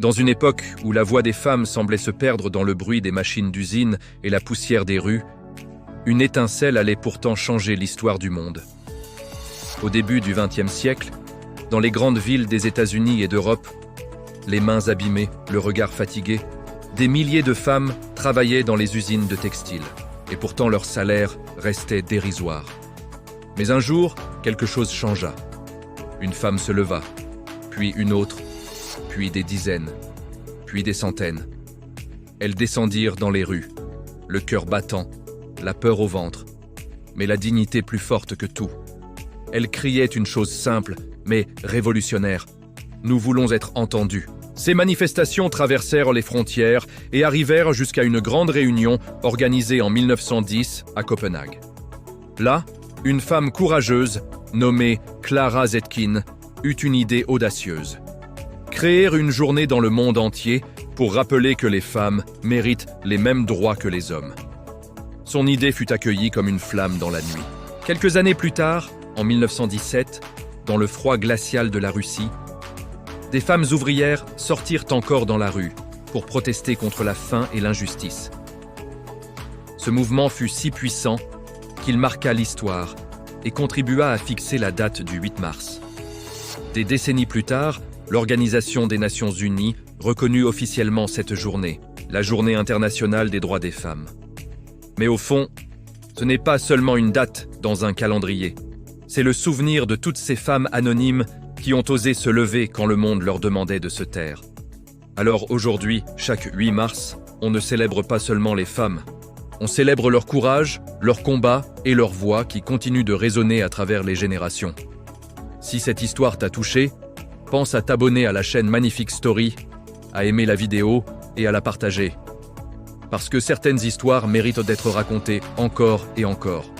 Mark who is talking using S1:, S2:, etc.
S1: Dans une époque où la voix des femmes semblait se perdre dans le bruit des machines d'usine et la poussière des rues, une étincelle allait pourtant changer l'histoire du monde. Au début du XXe siècle, dans les grandes villes des États-Unis et d'Europe, les mains abîmées, le regard fatigué, des milliers de femmes travaillaient dans les usines de textile, et pourtant leur salaire restait dérisoire. Mais un jour, quelque chose changea. Une femme se leva, puis une autre, puis des dizaines, puis des centaines. Elles descendirent dans les rues, le cœur battant, la peur au ventre, mais la dignité plus forte que tout. Elles criaient une chose simple, mais révolutionnaire. Nous voulons être entendus. Ces manifestations traversèrent les frontières et arrivèrent jusqu'à une grande réunion organisée en 1910 à Copenhague. Là, une femme courageuse, nommée Clara Zetkin, eut une idée audacieuse. Créer une journée dans le monde entier pour rappeler que les femmes méritent les mêmes droits que les hommes. Son idée fut accueillie comme une flamme dans la nuit. Quelques années plus tard, en 1917, dans le froid glacial de la Russie, des femmes ouvrières sortirent encore dans la rue pour protester contre la faim et l'injustice. Ce mouvement fut si puissant qu'il marqua l'histoire et contribua à fixer la date du 8 mars. Des décennies plus tard, l'Organisation des Nations Unies reconnut officiellement cette journée, la Journée internationale des droits des femmes. Mais au fond, ce n'est pas seulement une date dans un calendrier. C'est le souvenir de toutes ces femmes anonymes qui ont osé se lever quand le monde leur demandait de se taire. Alors aujourd'hui, chaque 8 mars, on ne célèbre pas seulement les femmes. On célèbre leur courage, leur combat et leur voix qui continuent de résonner à travers les générations. Si cette histoire t'a touché, pense à t'abonner à la chaîne Magnifique Story, à aimer la vidéo et à la partager. Parce que certaines histoires méritent d'être racontées encore et encore.